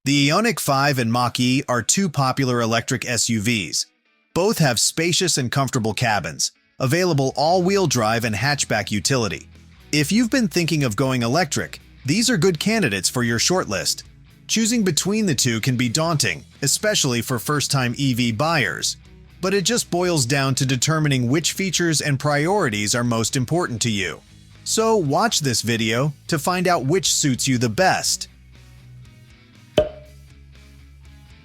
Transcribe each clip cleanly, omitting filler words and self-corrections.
The Ioniq 5 and Mach-E are two popular electric SUVs. Both have spacious and comfortable cabins, available all-wheel drive and hatchback utility. If you've been thinking of going electric, these are good candidates for your shortlist. Choosing between the two can be daunting, especially for first-time EV buyers. But it just boils down to determining which features and priorities are most important to you. So watch this video to find out which suits you the best.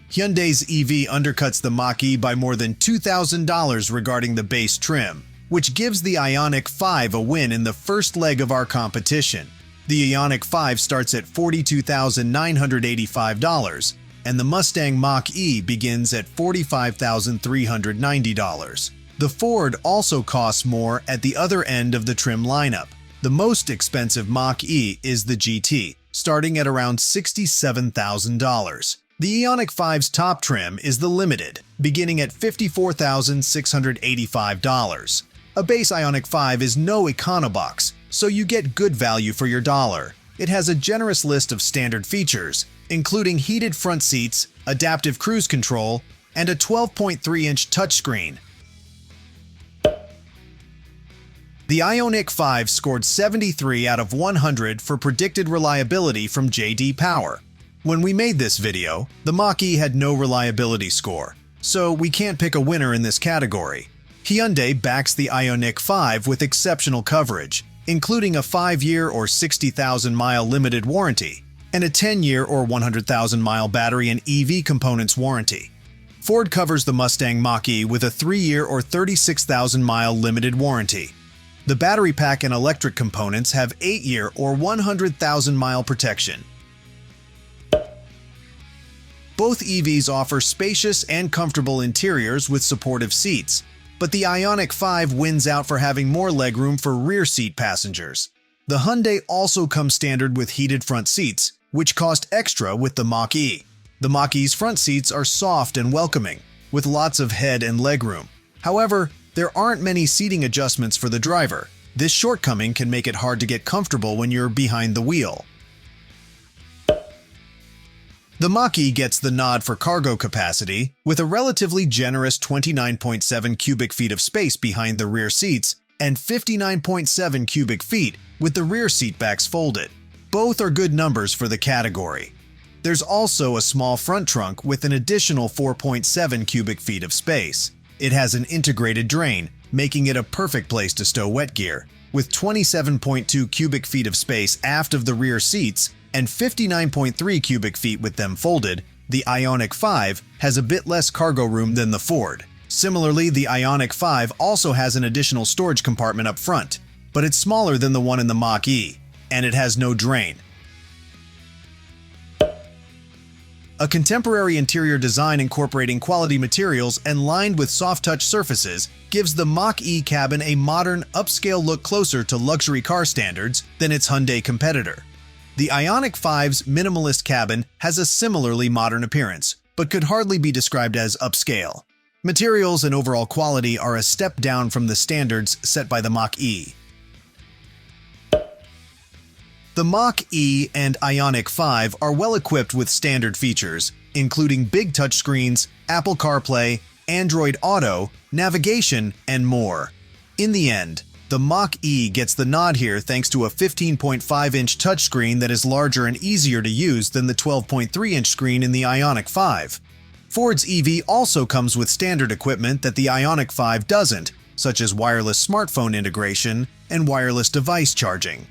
Hyundai's EV undercuts the Mach-E by more than $2,000 regarding the base trim, which gives the Ioniq 5 a win in the first leg of our competition. The Ioniq 5 starts at $42,985, and the Mustang Mach-E begins at $45,390. The Ford also costs more at the other end of the trim lineup. The most expensive Mach-E is the GT, starting at around $67,000. The Ioniq 5's top trim is the Limited, beginning at $54,685. A base Ioniq 5 is no econobox, so you get good value for your dollar. It has a generous list of standard features, including heated front seats, adaptive cruise control, and a 12.3-inch touchscreen. The Ioniq 5 scored 73 out of 100 for predicted reliability from J.D. Power. When we made this video, the Mach-E had no reliability score, so we can't pick a winner in this category. Hyundai backs the Ioniq 5 with exceptional coverage, including a 5-year or 60,000-mile limited warranty, and a 10-year or 100,000-mile battery and EV components warranty. Ford covers the Mustang Mach-E with a 3-year or 36,000-mile limited warranty. The battery pack and electric components have 8-year or 100,000-mile protection. Both EVs offer spacious and comfortable interiors with supportive seats, but the Ioniq 5 wins out for having more legroom for rear seat passengers. The Hyundai also comes standard with heated front seats, which cost extra with the Mach-E. The Mach-E's front seats are soft and welcoming, with lots of head and legroom. However, there aren't many seating adjustments for the driver. This shortcoming can make it hard to get comfortable when you're behind the wheel. The Mach-E gets the nod for cargo capacity, with a relatively generous 29.7 cubic feet of space behind the rear seats and 59.7 cubic feet with the rear seat backs folded. Both are good numbers for the category. There's also a small front trunk with an additional 4.7 cubic feet of space. It has an integrated drain, making it a perfect place to stow wet gear. With 27.2 cubic feet of space aft of the rear seats and 59.3 cubic feet with them folded, the Ioniq 5 has a bit less cargo room than the Ford. Similarly, the Ioniq 5 also has an additional storage compartment up front, but it's smaller than the one in the Mach-E, and it has no drain. A contemporary interior design incorporating quality materials and lined with soft-touch surfaces gives the Mach-E cabin a modern, upscale look closer to luxury car standards than its Hyundai competitor. The Ioniq 5's minimalist cabin has a similarly modern appearance, but could hardly be described as upscale. Materials and overall quality are a step down from the standards set by the Mach-E. The Mach-E and Ioniq 5 are well equipped with standard features, including big touchscreens, Apple CarPlay, Android Auto, navigation, and more. In the end, the Mach-E gets the nod here thanks to a 15.5-inch touchscreen that is larger and easier to use than the 12.3-inch screen in the Ioniq 5. Ford's EV also comes with standard equipment that the Ioniq 5 doesn't, such as wireless smartphone integration and wireless device charging.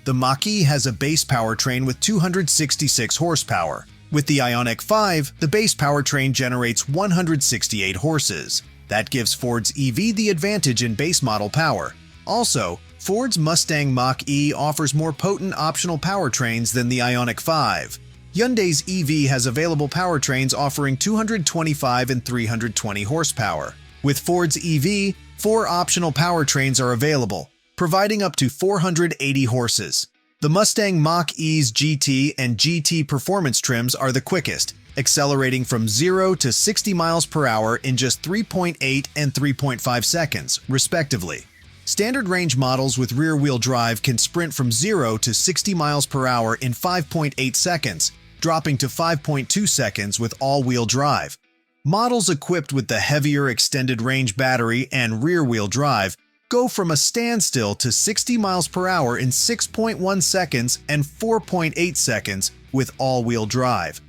The Mach-E has a base powertrain with 266 horsepower. With the Ioniq 5, the base powertrain generates 168 horses. That gives Ford's EV the advantage in base model power. Also, Ford's Mustang Mach-E offers more potent optional powertrains than the Ioniq 5. Hyundai's EV has available powertrains offering 225 and 320 horsepower. With Ford's EV, 4 optional powertrains are available, providing up to 480 horses. The Mustang Mach-E's GT and GT performance trims are the quickest, accelerating from 0 to 60 miles per hour in just 3.8 and 3.5 seconds, respectively. Standard range models with rear-wheel drive can sprint from 0 to 60 miles per hour in 5.8 seconds, dropping to 5.2 seconds with all-wheel drive. Models equipped with the heavier extended range battery and rear-wheel drive go from a standstill to 60 miles per hour in 6.1 seconds and 4.8 seconds with all-wheel drive.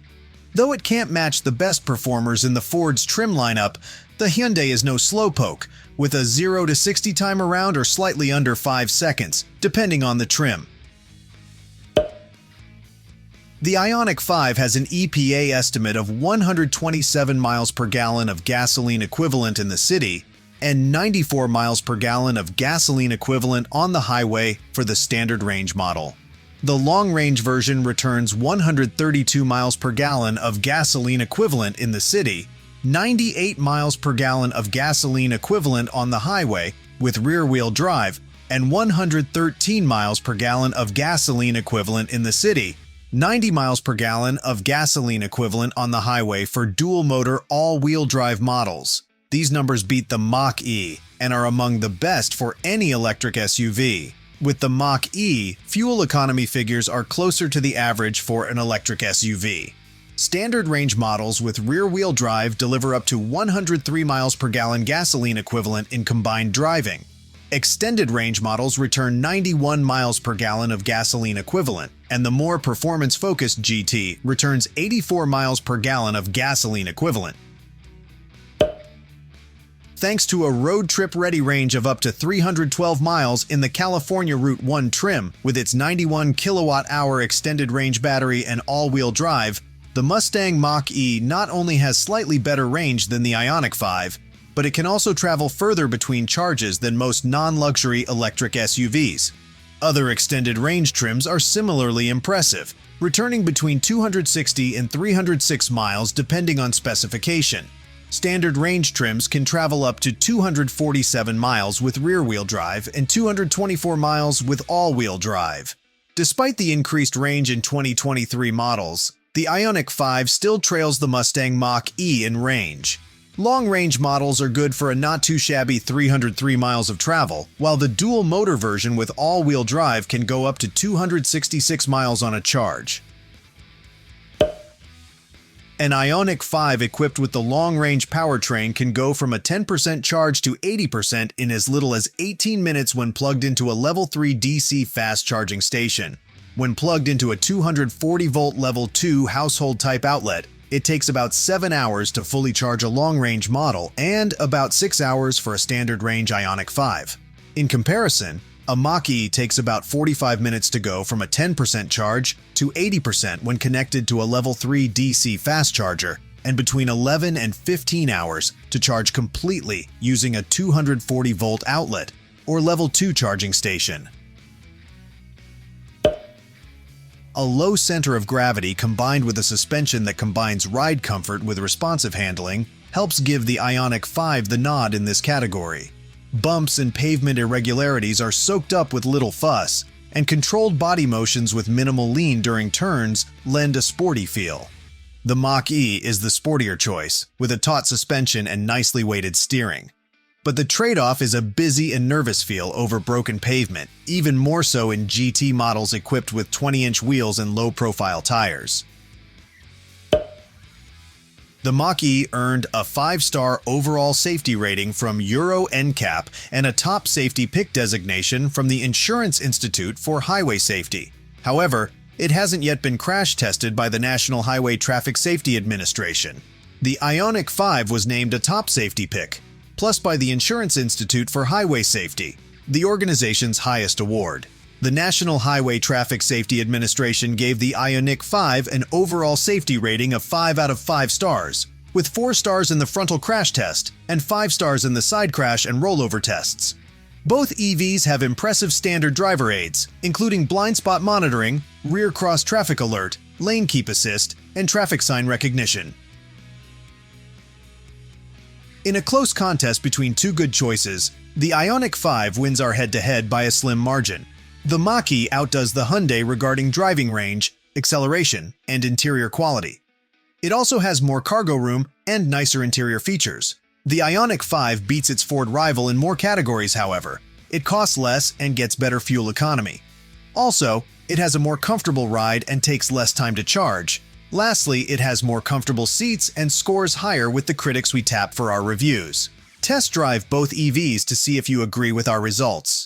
Though it can't match the best performers in the Ford's trim lineup, the Hyundai is no slowpoke, with a 0 to 60 time around or slightly under 5 seconds, depending on the trim. The Ioniq 5 has an EPA estimate of 127 miles per gallon of gasoline equivalent in the city and 94 miles per gallon of gasoline equivalent on the highway for the standard range model. The long-range version returns 132 miles per gallon of gasoline equivalent in the city, 98 miles per gallon of gasoline equivalent on the highway with rear-wheel drive, and 113 miles per gallon of gasoline equivalent in the city, 90 miles per gallon of gasoline equivalent on the highway for dual-motor all-wheel drive models. These numbers beat the Mach-E and are among the best for any electric SUV. With the Mach-E, fuel economy figures are closer to the average for an electric SUV. Standard range models with rear-wheel drive deliver up to 103 miles per gallon gasoline equivalent in combined driving. Extended range models return 91 miles per gallon of gasoline equivalent, and the more performance-focused GT returns 84 miles per gallon of gasoline equivalent. Thanks to a road trip-ready range of up to 312 miles in the California Route 1 trim with its 91 kilowatt-hour extended range battery and all-wheel drive, the Mustang Mach-E not only has slightly better range than the Ioniq 5, but it can also travel further between charges than most non-luxury electric SUVs. Other extended range trims are similarly impressive, returning between 260 and 306 miles depending on specification. Standard range trims can travel up to 247 miles with rear-wheel drive and 224 miles with all-wheel drive. Despite the increased range in 2023 models, the Ioniq 5 still trails the Mustang Mach-E in range. Long-range models are good for a not-too-shabby 303 miles of travel, while the dual-motor version with all-wheel drive can go up to 266 miles on a charge. An Ioniq 5 equipped with the long-range powertrain can go from a 10% charge to 80% in as little as 18 minutes when plugged into a Level 3 DC fast charging station. When plugged into a 240-volt Level 2 household-type outlet, it takes about 7 hours to fully charge a long-range model and about 6 hours for a standard-range Ioniq 5. In comparison, a Mach-E takes about 45 minutes to go from a 10% charge to 80% when connected to a Level 3 DC fast charger, and between 11 and 15 hours to charge completely using a 240-volt outlet or Level 2 charging station. A low center of gravity combined with a suspension that combines ride comfort with responsive handling helps give the Ioniq 5 the nod in this category. Bumps and pavement irregularities are soaked up with little fuss, and controlled body motions with minimal lean during turns lend a sporty feel. The Mach-E is the sportier choice, with a taut suspension and nicely weighted steering. But the trade-off is a busy and nervous feel over broken pavement, even more so in GT models equipped with 20-inch wheels and low-profile tires. The Mach-E earned a 5-star overall safety rating from Euro NCAP and a top safety pick designation from the Insurance Institute for Highway Safety. However, it hasn't yet been crash tested by the National Highway Traffic Safety Administration. The Ioniq 5 was named a top safety pick, plus by the Insurance Institute for Highway Safety, the organization's highest award. The National Highway Traffic Safety Administration gave the Ioniq 5 an overall safety rating of 5 out of 5 stars, with 4 stars in the frontal crash test and 5 stars in the side crash and rollover tests. Both EVs have impressive standard driver aids, including blind spot monitoring, rear cross traffic alert, lane keep assist, and traffic sign recognition. In a close contest between two good choices, the Ioniq 5 wins our head-to-head by a slim margin. The Mach-E outdoes the Hyundai regarding driving range, acceleration, and interior quality. It also has more cargo room and nicer interior features. The Ioniq 5 beats its Ford rival in more categories, however. It costs less and gets better fuel economy. Also, it has a more comfortable ride and takes less time to charge. Lastly, it has more comfortable seats and scores higher with the critics we tap for our reviews. Test drive both EVs to see if you agree with our results.